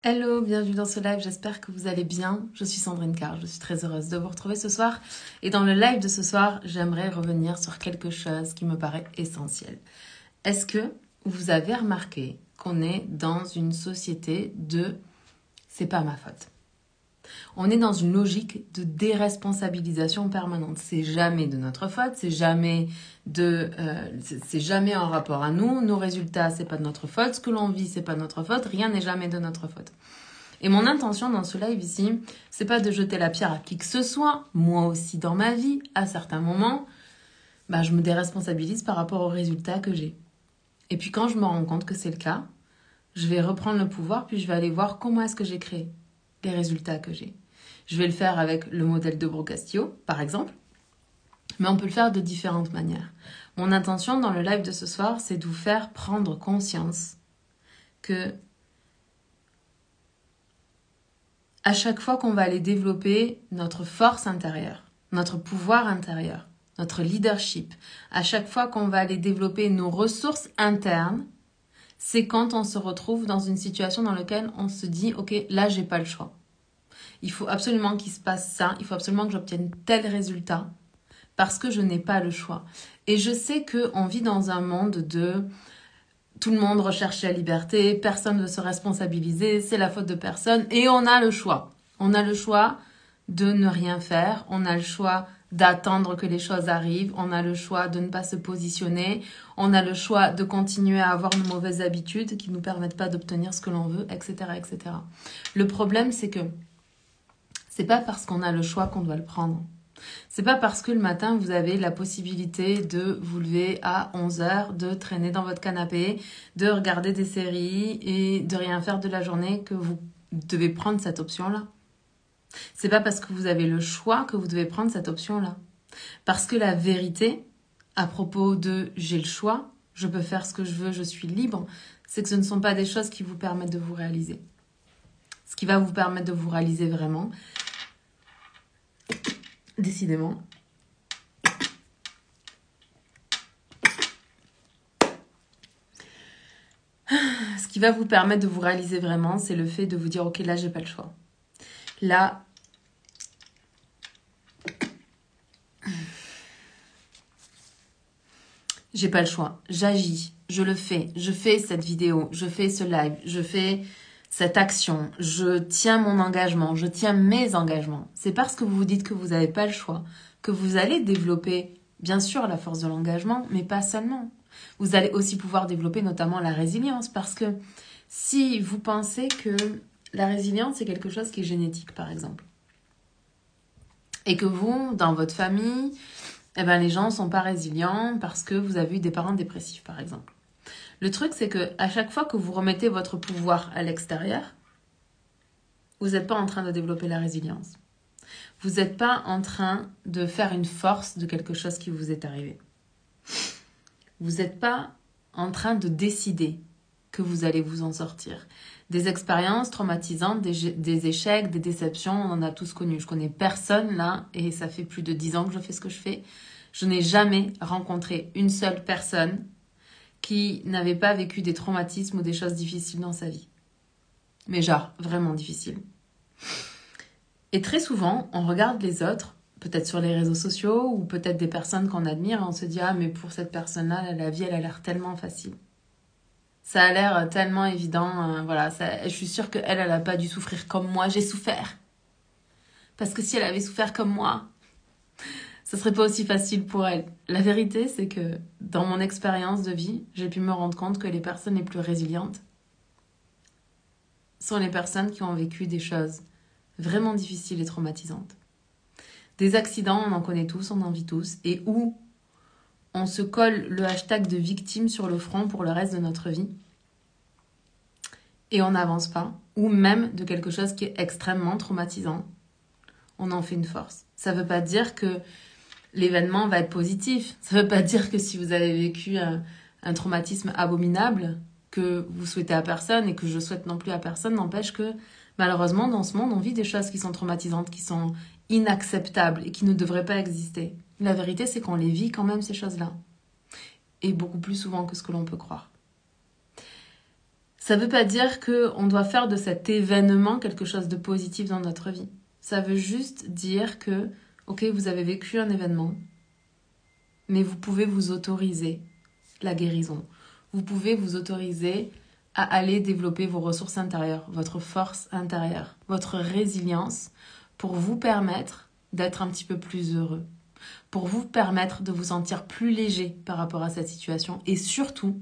Hello, bienvenue dans ce live, j'espère que vous allez bien. Je suis Sandrine Carr, je suis très heureuse de vous retrouver ce soir. Et dans le live de ce soir, j'aimerais revenir sur quelque chose qui me paraît essentiel. Est-ce que vous avez remarqué qu'on est dans une société de « c'est pas ma faute ». On est dans une logique de déresponsabilisation permanente. C'est jamais de notre faute, c'est jamais en rapport à nous. Nos résultats, c'est pas de notre faute. Ce que l'on vit, c'est pas de notre faute. Rien n'est jamais de notre faute. Et mon intention dans ce live ici, c'est pas de jeter la pierre à qui que ce soit. Moi aussi dans ma vie, à certains moments, je me déresponsabilise par rapport aux résultats que j'ai. Et puis quand je me rends compte que c'est le cas, je vais reprendre le pouvoir, puis je vais aller voir comment est-ce que j'ai créé les résultats que j'ai. Je vais le faire avec le modèle de Brocastillo, par exemple, mais on peut le faire de différentes manières. Mon intention dans le live de ce soir, c'est de vous faire prendre conscience que à chaque fois qu'on va aller développer notre force intérieure, notre pouvoir intérieur, notre leadership, à chaque fois qu'on va aller développer nos ressources internes, c'est quand on se retrouve dans une situation dans laquelle on se dit « Ok, là, j'ai pas le choix. Il faut absolument qu'il se passe ça, il faut absolument que j'obtienne tel résultat parce que je n'ai pas le choix. » Et je sais qu'on vit dans un monde de tout le monde recherche la liberté, personne ne veut se responsabiliser, c'est la faute de personne et on a le choix. On a le choix de ne rien faire, on a le choix d'attendre que les choses arrivent, on a le choix de ne pas se positionner, on a le choix de continuer à avoir nos mauvaises habitudes qui ne nous permettent pas d'obtenir ce que l'on veut, etc., etc. Le problème, c'est que c'est pas parce qu'on a le choix qu'on doit le prendre. C'est pas parce que le matin, vous avez la possibilité de vous lever à 11h, de traîner dans votre canapé, de regarder des séries et de rien faire de la journée que vous devez prendre cette option-là. C'est pas parce que vous avez le choix que vous devez prendre cette option-là. Parce que la vérité, à propos de « j'ai le choix, je peux faire ce que je veux, je suis libre », c'est que ce ne sont pas des choses qui vous permettent de vous réaliser. Ce qui va vous permettre de vous réaliser vraiment, décidément, ce qui va vous permettre de vous réaliser vraiment, c'est le fait de vous dire « Ok, là, j'ai pas le choix. Là, j'ai pas le choix. J'agis, je le fais. Je fais cette vidéo, je fais ce live, je fais cette action. Je tiens mon engagement, je tiens mes engagements. » C'est parce que vous vous dites que vous n'avez pas le choix que vous allez développer, bien sûr, la force de l'engagement, mais pas seulement. Vous allez aussi pouvoir développer notamment la résilience parce que si vous pensez que la résilience, c'est quelque chose qui est génétique, par exemple, et que vous, dans votre famille, les gens ne sont pas résilients parce que vous avez eu des parents dépressifs, par exemple. Le truc, c'est que à chaque fois que vous remettez votre pouvoir à l'extérieur, vous n'êtes pas en train de développer la résilience. Vous n'êtes pas en train de faire une force de quelque chose qui vous est arrivé. Vous n'êtes pas en train de décider que vous allez vous en sortir. Des expériences traumatisantes, des échecs, des déceptions, on en a tous connu. Je connais personne là, et ça fait plus de 10 ans que je fais ce que je fais. Je n'ai jamais rencontré une seule personne qui n'avait pas vécu des traumatismes ou des choses difficiles dans sa vie. Mais genre, vraiment difficiles. Et très souvent, on regarde les autres, peut-être sur les réseaux sociaux ou peut-être des personnes qu'on admire, et on se dit « Ah, mais pour cette personne-là, la vie, elle a l'air tellement facile. » Ça a l'air tellement évident, je suis sûre qu'elle, elle n'a pas dû souffrir comme moi, j'ai souffert. Parce que si elle avait souffert comme moi, ça serait pas aussi facile pour elle. La vérité, c'est que dans mon expérience de vie, j'ai pu me rendre compte que les personnes les plus résilientes sont les personnes qui ont vécu des choses vraiment difficiles et traumatisantes. Des accidents, on en connaît tous, on en vit tous, et où on se colle le hashtag de victime sur le front pour le reste de notre vie, et on n'avance pas, ou même de quelque chose qui est extrêmement traumatisant, on en fait une force. Ça ne veut pas dire que l'événement va être positif. Ça ne veut pas dire que si vous avez vécu un traumatisme abominable, que vous souhaitez à personne et que je souhaite non plus à personne, n'empêche que malheureusement, dans ce monde, on vit des choses qui sont traumatisantes, qui sont inacceptables et qui ne devraient pas exister. La vérité, c'est qu'on les vit quand même, ces choses-là. Et beaucoup plus souvent que ce que l'on peut croire. Ça ne veut pas dire qu'on doit faire de cet événement quelque chose de positif dans notre vie. Ça veut juste dire que, ok, vous avez vécu un événement, mais vous pouvez vous autoriser la guérison. Vous pouvez vous autoriser à aller développer vos ressources intérieures, votre force intérieure, votre résilience pour vous permettre d'être un petit peu plus heureux, pour vous permettre de vous sentir plus léger par rapport à cette situation et surtout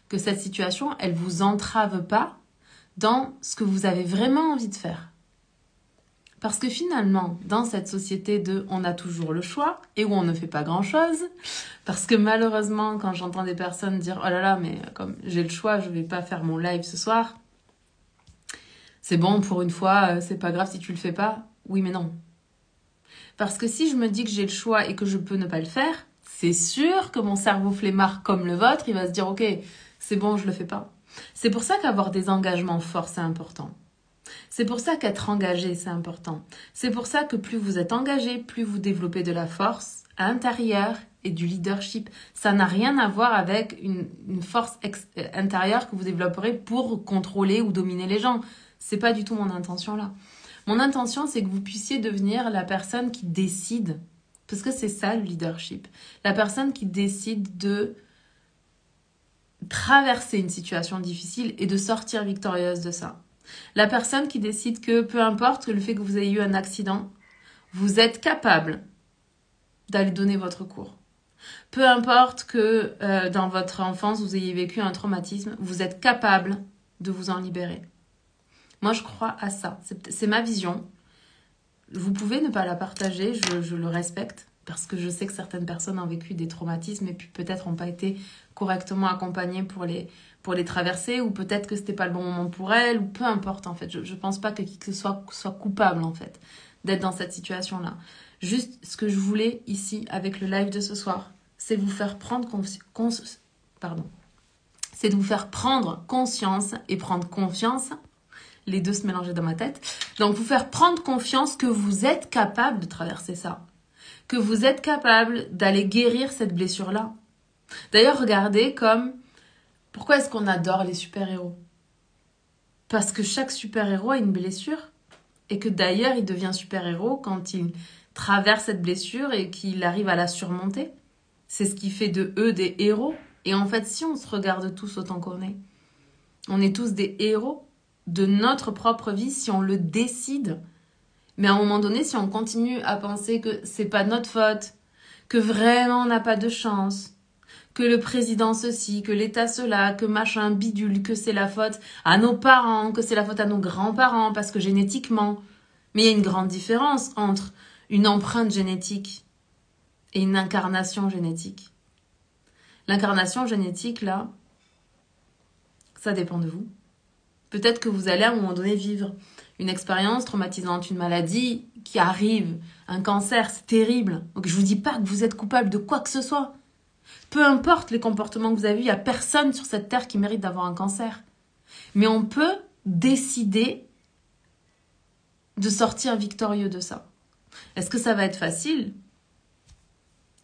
que cette situation, elle ne vous entrave pas dans ce que vous avez vraiment envie de faire. Parce que finalement, dans cette société de on a toujours le choix et où on ne fait pas grand-chose, parce que malheureusement, quand j'entends des personnes dire « Oh là là, mais comme j'ai le choix, je ne vais pas faire mon live ce soir. C'est bon, pour une fois, c'est pas grave si tu le fais pas. » Oui, mais non. Parce que si je me dis que j'ai le choix et que je peux ne pas le faire, c'est sûr que mon cerveau flemmard comme le vôtre, il va se dire « Ok, c'est bon, je le fais pas. » C'est pour ça qu'avoir des engagements forts, c'est important. C'est pour ça qu'être engagé, c'est important. C'est pour ça que plus vous êtes engagé, plus vous développez de la force intérieure et du leadership. Ça n'a rien à voir avec une force intérieure que vous développerez pour contrôler ou dominer les gens. C'est pas du tout mon intention là. Mon intention, c'est que vous puissiez devenir la personne qui décide. Parce que c'est ça le leadership. La personne qui décide de traverser une situation difficile et de sortir victorieuse de ça. La personne qui décide que peu importe le fait que vous ayez eu un accident, vous êtes capable d'aller donner votre cours. Peu importe que dans votre enfance vous ayez vécu un traumatisme, vous êtes capable de vous en libérer. Moi je crois à ça, c'est ma vision. Vous pouvez ne pas la partager, je le respecte, parce que je sais que certaines personnes ont vécu des traumatismes et puis peut-être n'ont pas été correctement accompagnées pour les traverser, ou peut-être que c'était pas le bon moment pour elles, ou peu importe en fait. Je pense pas que qui que ce soit coupable en fait d'être dans cette situation-là. Juste ce que je voulais ici avec le live de ce soir, c'est vous faire prendre c'est de vous faire prendre conscience et prendre confiance. Les deux se mélangeaient dans ma tête. Donc vous faire prendre confiance que vous êtes capable de traverser ça, que vous êtes capable d'aller guérir cette blessure-là. D'ailleurs, regardez comme pourquoi est-ce qu'on adore les super-héros? Parce que chaque super-héros a une blessure et que d'ailleurs il devient super-héros quand il traverse cette blessure et qu'il arrive à la surmonter. C'est ce qui fait de eux des héros. Et en fait, si on se regarde tous autant qu'on est, on est tous des héros de notre propre vie si on le décide. Mais à un moment donné, si on continue à penser que c'est pas de notre faute, que vraiment on n'a pas de chance, que le président ceci, que l'État cela, que machin bidule, que c'est la faute à nos parents, que c'est la faute à nos grands-parents, parce que génétiquement. Mais il y a une grande différence entre une empreinte génétique et une incarnation génétique. L'incarnation génétique, là, ça dépend de vous. Peut-être que vous allez à un moment donné vivre une expérience traumatisante, une maladie qui arrive, un cancer, c'est terrible. Donc je vous dis pas que vous êtes coupable de quoi que ce soit. Peu importe les comportements que vous avez eus, il n'y a personne sur cette terre qui mérite d'avoir un cancer. Mais on peut décider de sortir victorieux de ça. Est-ce que ça va être facile?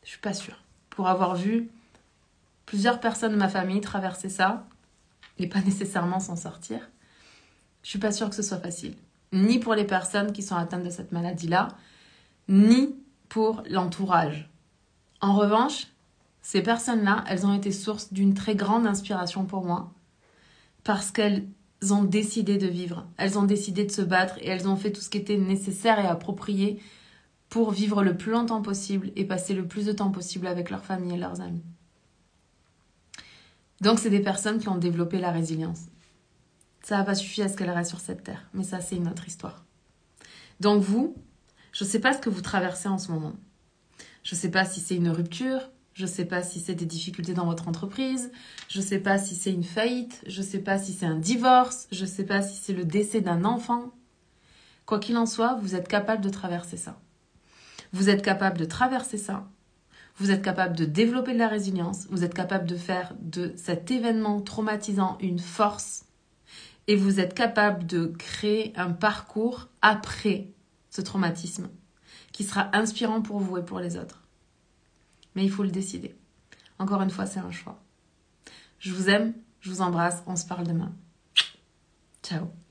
Je suis pas sûre. Pour avoir vu plusieurs personnes de ma famille traverser ça et pas nécessairement s'en sortir, je suis pas sûre que ce soit facile. Ni pour les personnes qui sont atteintes de cette maladie-là, ni pour l'entourage. En revanche, ces personnes-là, elles ont été source d'une très grande inspiration pour moi parce qu'elles ont décidé de vivre, elles ont décidé de se battre et elles ont fait tout ce qui était nécessaire et approprié pour vivre le plus longtemps possible et passer le plus de temps possible avec leur famille et leurs amis. Donc c'est des personnes qui ont développé la résilience. Ça n'a pas suffi à ce qu'elles restent sur cette terre, mais ça c'est une autre histoire. Donc vous, je ne sais pas ce que vous traversez en ce moment. Je ne sais pas si c'est une rupture, je ne sais pas si c'est des difficultés dans votre entreprise, je ne sais pas si c'est une faillite, je ne sais pas si c'est un divorce, je ne sais pas si c'est le décès d'un enfant. Quoi qu'il en soit, vous êtes capable de traverser ça. Vous êtes capable de traverser ça. Vous êtes capable de développer de la résilience. Vous êtes capable de faire de cet événement traumatisant une force. Et vous êtes capable de créer un parcours après ce traumatisme qui sera inspirant pour vous et pour les autres. Mais il faut le décider. Encore une fois, c'est un choix. Je vous aime, je vous embrasse, on se parle demain. Ciao.